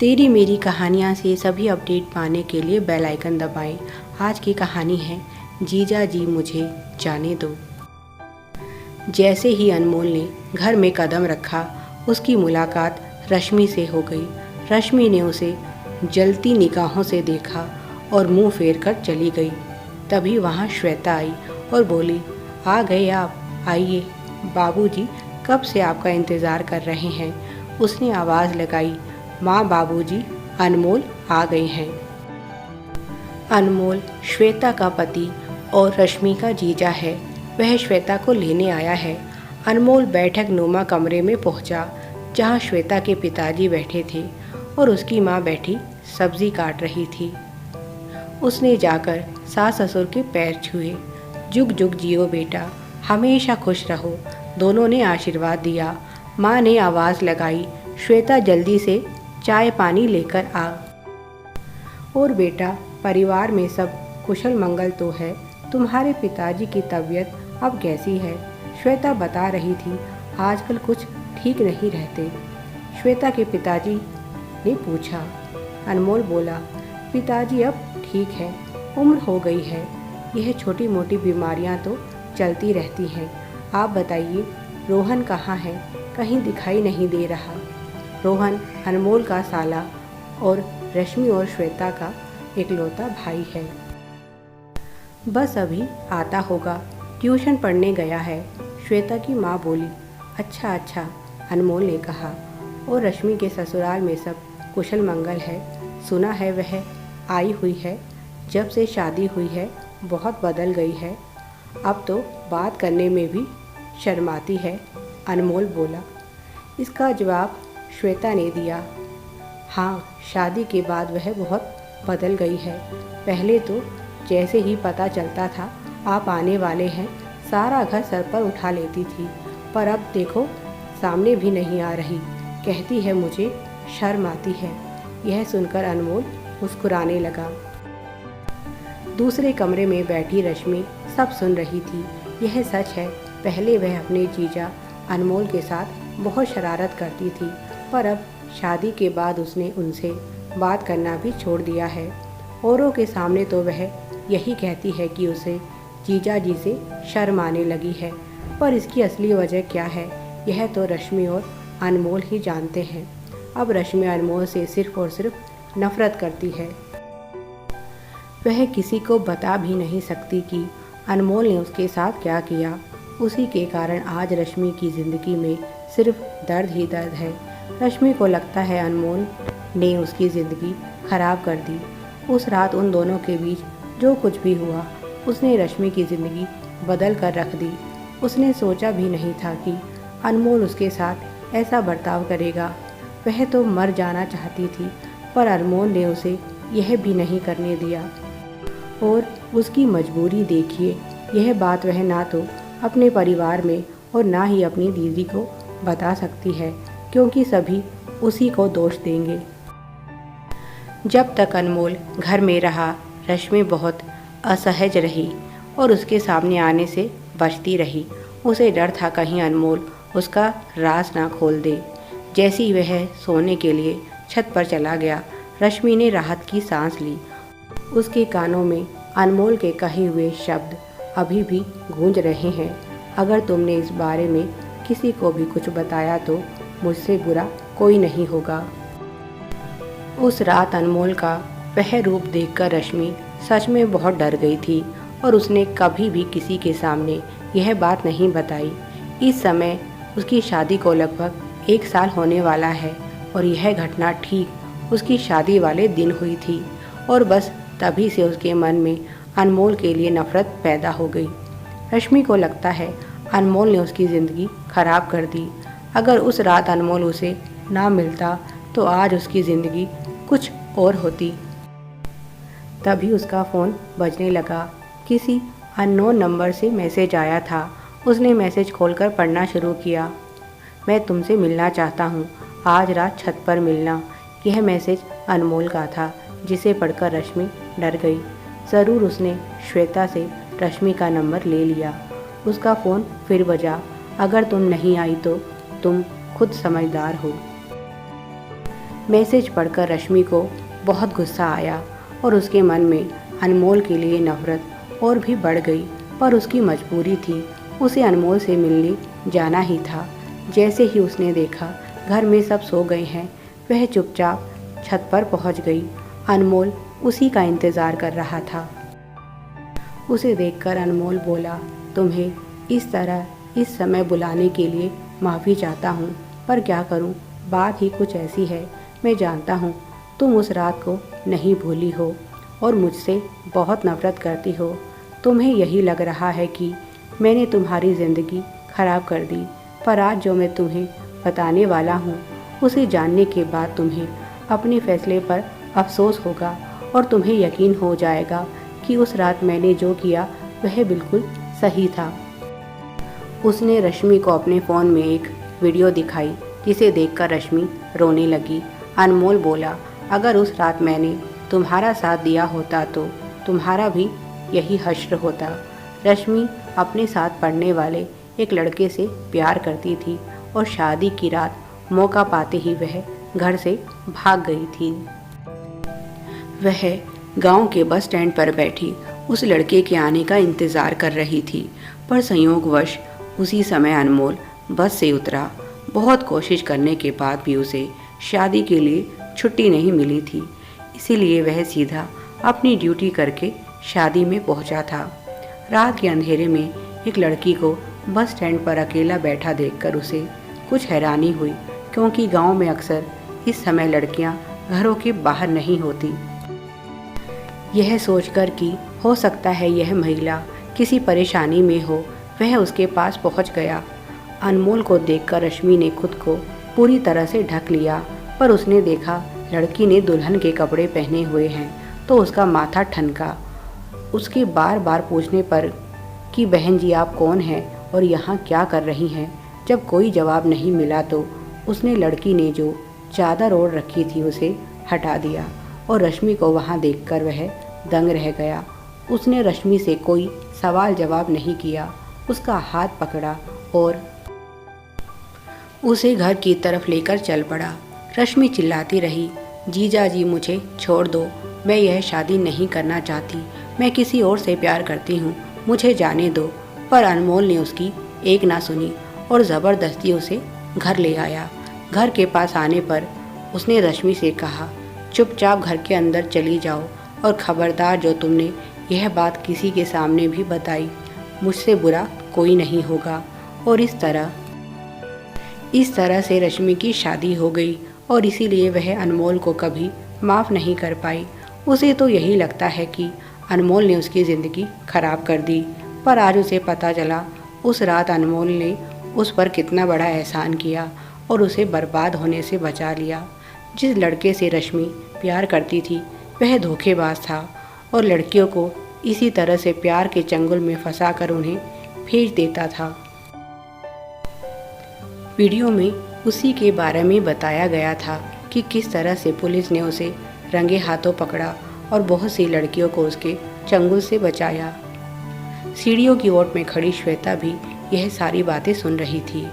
तेरी मेरी कहानियाँ से सभी अपडेट पाने के लिए बेल आइकन दबाएं। आज की कहानी है जीजा जी मुझे जाने दो। जैसे ही अनमोल ने घर में कदम रखा, उसकी मुलाकात रश्मि से हो गई। रश्मि ने उसे जलती निगाहों से देखा और मुंह फेर कर चली गई। तभी वहाँ श्वेता आई और बोली, आ गए आप, आइए, बाबूजी कब से आपका इंतज़ार कर रहे हैं। उसने आवाज़ लगाई, माँ बाबूजी, अनमोल आ गए हैं। अनमोल श्वेता का पति और रश्मि का जीजा है। वह श्वेता को लेने आया है। अनमोल बैठक नुमा कमरे में पहुंचा, जहां श्वेता के पिताजी बैठे थे और उसकी माँ बैठी सब्जी काट रही थी। उसने जाकर सास ससुर के पैर छुए। जुग जुग जियो बेटा, हमेशा खुश रहो। दोनों ने आशीर्वाद दिया। माँ ने आवाज़ लगाई, श्वेता जल्दी से चाय पानी लेकर आ। और बेटा, परिवार में सब कुशल मंगल तो है। तुम्हारे पिताजी की तबीयत अब कैसी है? श्वेता बता रही थी, आजकल कुछ ठीक नहीं रहते। श्वेता के पिताजी ने पूछा। अनमोल बोला, पिताजी अब ठीक है, उम्र हो गई है, यह छोटी मोटी बीमारियां तो चलती रहती हैं। आप बताइए, रोहन कहाँ है? कहीं दिखाई नहीं दे रहा। रोहन अनमोल का साला और रश्मि और श्वेता का इकलौता भाई है। बस अभी आता होगा, ट्यूशन पढ़ने गया है। श्वेता की माँ बोली। अच्छा अच्छा, अनमोल ने कहा। और रश्मि के ससुराल में सब कुशल मंगल है? सुना है वह आई हुई है, जब से शादी हुई है बहुत बदल गई है, अब तो बात करने में भी शर्माती है, अनमोल बोला। इसका जवाब श्वेता ने दिया। हाँ, शादी के बाद वह बहुत बदल गई है। पहले तो जैसे ही पता चलता था आप आने वाले हैं, सारा घर सर पर उठा लेती थी, पर अब देखो सामने भी नहीं आ रही। कहती है मुझे शर्म आती है। यह सुनकर अनमोल मुस्कुराने लगा। दूसरे कमरे में बैठी रश्मि सब सुन रही थी। यह सच है, पहले वह अपने जीजा अनमोल के साथ बहुत शरारत करती थी, पर अब शादी के बाद उसने उनसे बात करना भी छोड़ दिया है। औरों के सामने तो वह यही कहती है कि उसे जीजा जी से शर्म आने लगी है, पर इसकी असली वजह क्या है, यह तो रश्मि और अनमोल ही जानते हैं। अब रश्मि अनमोल से सिर्फ और सिर्फ नफरत करती है। वह किसी को बता भी नहीं सकती कि अनमोल ने उसके साथ क्या किया। उसी के कारण आज रश्मि की ज़िंदगी में सिर्फ दर्द ही दर्द है। रश्मि को लगता है अनमोल ने उसकी ज़िंदगी खराब कर दी। उस रात उन दोनों के बीच जो कुछ भी हुआ, उसने रश्मि की ज़िंदगी बदल कर रख दी। उसने सोचा भी नहीं था कि अनमोल उसके साथ ऐसा बर्ताव करेगा। वह तो मर जाना चाहती थी, पर अनमोल ने उसे यह भी नहीं करने दिया। और उसकी मजबूरी देखिए, यह बात वह ना तो अपने परिवार में और ना ही अपनी दीदी को बता सकती है, क्योंकि सभी उसी को दोष देंगे। जब तक अनमोल घर में रहा, रश्मि बहुत असहज रही और उसके सामने आने से बचती रही। उसे डर था कहीं अनमोल उसका राज ना खोल दे। जैसे ही वह सोने के लिए छत पर चला गया, रश्मि ने राहत की सांस ली। उसके कानों में अनमोल के कहे हुए शब्द अभी भी गूंज रहे हैं, अगर तुमने इस बारे में किसी को भी कुछ बताया तो मुझसे बुरा कोई नहीं होगा। उस रात अनमोल का वह रूप देखकर रश्मि सच में बहुत डर गई थी और उसने कभी भी किसी के सामने यह बात नहीं बताई। इस समय उसकी शादी को लगभग 1 साल होने वाला है और यह घटना ठीक उसकी शादी वाले दिन हुई थी, और बस तभी से उसके मन में अनमोल के लिए नफरत पैदा हो गई। रश्मि को लगता है अनमोल ने उसकी ज़िंदगी खराब कर दी। अगर उस रात अनमोल उसे ना मिलता तो आज उसकी ज़िंदगी कुछ और होती। तभी उसका फ़ोन बजने लगा। किसी अननोन नंबर से मैसेज आया था। उसने मैसेज खोलकर पढ़ना शुरू किया। मैं तुमसे मिलना चाहता हूँ, आज रात छत पर मिलना। यह मैसेज अनमोल का था, जिसे पढ़कर रश्मि डर गई। ज़रूर उसने श्वेता से रश्मि का नंबर ले लिया। उसका फ़ोन फिर बजा। अगर तुम नहीं आई तो तुम खुद समझदार हो। मैसेज पढ़कर रश्मि को बहुत गुस्सा आया और उसके मन में अनमोल के लिए नफरत और भी बढ़ गई। पर उसकी मजबूरी थी, उसे अनमोल से मिलने जाना ही था। जैसे ही उसने देखा घर में सब सो गए हैं, वह चुपचाप छत पर पहुंच गई। अनमोल उसी का इंतज़ार कर रहा था। उसे देखकर अनमोल बोला, तुम्हें इस तरह इस समय बुलाने के लिए माफ़ी चाहता हूँ, पर क्या करूँ, बात ही कुछ ऐसी है। मैं जानता हूँ तुम उस रात को नहीं भूली हो और मुझसे बहुत नफरत करती हो। तुम्हें यही लग रहा है कि मैंने तुम्हारी ज़िंदगी खराब कर दी, पर आज जो मैं तुम्हें बताने वाला हूँ उसे जानने के बाद तुम्हें अपने फैसले पर अफसोस होगा और तुम्हें यकीन हो जाएगा कि उस रात मैंने जो किया वह बिल्कुल सही था। उसने रश्मि को अपने फ़ोन में एक वीडियो दिखाई, जिसे देखकर रश्मि रोने लगी। अनमोल बोला, अगर उस रात मैंने तुम्हारा साथ दिया होता तो तुम्हारा भी यही हश्र होता। रश्मि अपने साथ पढ़ने वाले एक लड़के से प्यार करती थी और शादी की रात मौका पाते ही वह घर से भाग गई थी। वह गांव के बस स्टैंड पर बैठी उस लड़के के आने का इंतज़ार कर रही थी, पर संयोगवश उसी समय अनमोल बस से उतरा। बहुत कोशिश करने के बाद भी उसे शादी के लिए छुट्टी नहीं मिली थी, इसीलिए वह सीधा अपनी ड्यूटी करके शादी में पहुंचा था। रात के अंधेरे में एक लड़की को बस स्टैंड पर अकेला बैठा देखकर उसे कुछ हैरानी हुई, क्योंकि गांव में अक्सर इस समय लड़कियां घरों के बाहर नहीं होती। यह सोचकर कि हो सकता है यह महिला किसी परेशानी में हो, वह उसके पास पहुंच गया। अनमोल को देखकर रश्मि ने खुद को पूरी तरह से ढक लिया, पर उसने देखा लड़की ने दुल्हन के कपड़े पहने हुए हैं तो उसका माथा ठनका। उसके बार बार पूछने पर कि बहन जी आप कौन हैं और यहाँ क्या कर रही हैं, जब कोई जवाब नहीं मिला तो उसने लड़की ने जो चादर ओढ़ रखी थी उसे हटा दिया और रश्मि को वहाँ देखकर वह दंग रह गया। उसने रश्मि से कोई सवाल जवाब नहीं किया, उसका हाथ पकड़ा और उसे घर की तरफ लेकर चल पड़ा। रश्मि चिल्लाती रही, जीजा जी मुझे छोड़ दो, मैं यह शादी नहीं करना चाहती, मैं किसी और से प्यार करती हूँ, मुझे जाने दो। पर अनमोल ने उसकी एक ना सुनी और ज़बरदस्ती उसे घर ले आया। घर के पास आने पर उसने रश्मि से कहा, चुपचाप घर के अंदर चली जाओ और ख़बरदार जो तुमने यह बात किसी के सामने भी बताई, मुझसे बुरा कोई नहीं होगा। और इस तरह से रश्मि की शादी हो गई और इसीलिए वह अनमोल को कभी माफ़ नहीं कर पाई। उसे तो यही लगता है कि अनमोल ने उसकी ज़िंदगी खराब कर दी, पर आज उसे पता चला उस रात अनमोल ने उस पर कितना बड़ा एहसान किया और उसे बर्बाद होने से बचा लिया। जिस लड़के से रश्मि प्यार करती थी वह धोखेबाज था और लड़कियों को इसी तरह से प्यार के चंगुल में फंसाकर उन्हें भेज देता था। वीडियो में उसी के बारे में बताया गया था कि किस तरह से पुलिस ने उसे रंगे हाथों पकड़ा और बहुत सी लड़कियों को उसके चंगुल से बचाया। सीढ़ियों की ओट में खड़ी श्वेता भी यह सारी बातें सुन रही थी।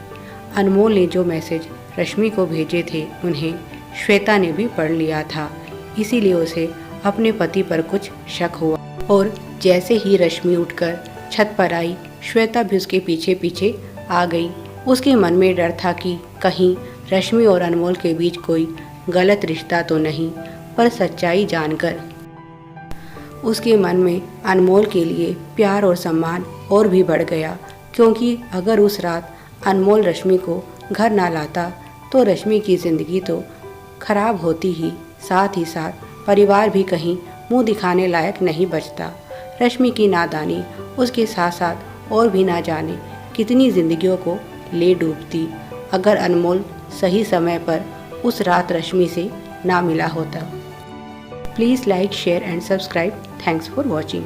अनमोल ने जो मैसेज रश्मि को भेजे थे उन्हें श्वेता ने भी पढ़ लिया था, इसीलिए उसे अपने पति पर कुछ शक हुआ और जैसे ही रश्मि उठकर छत पर आई, श्वेता भी उसके पीछे पीछे आ गई। उसके मन में डर था कि कहीं रश्मि और अनमोल के बीच कोई गलत रिश्ता तो नहीं, पर सच्चाई जानकर उसके मन में अनमोल के लिए प्यार और सम्मान और भी बढ़ गया, क्योंकि अगर उस रात अनमोल रश्मि को घर ना लाता तो रश्मि की ज़िंदगी तो खराब होती ही, साथ ही साथ परिवार भी कहीं मुंह दिखाने लायक नहीं बचता। रश्मि की नादानी उसके साथ साथ और भी ना जाने कितनी ज़िंदगियों को ले डूबती अगर अनमोल सही समय पर उस रात रश्मि से ना मिला होता। Please like, share and subscribe. Thanks for watching.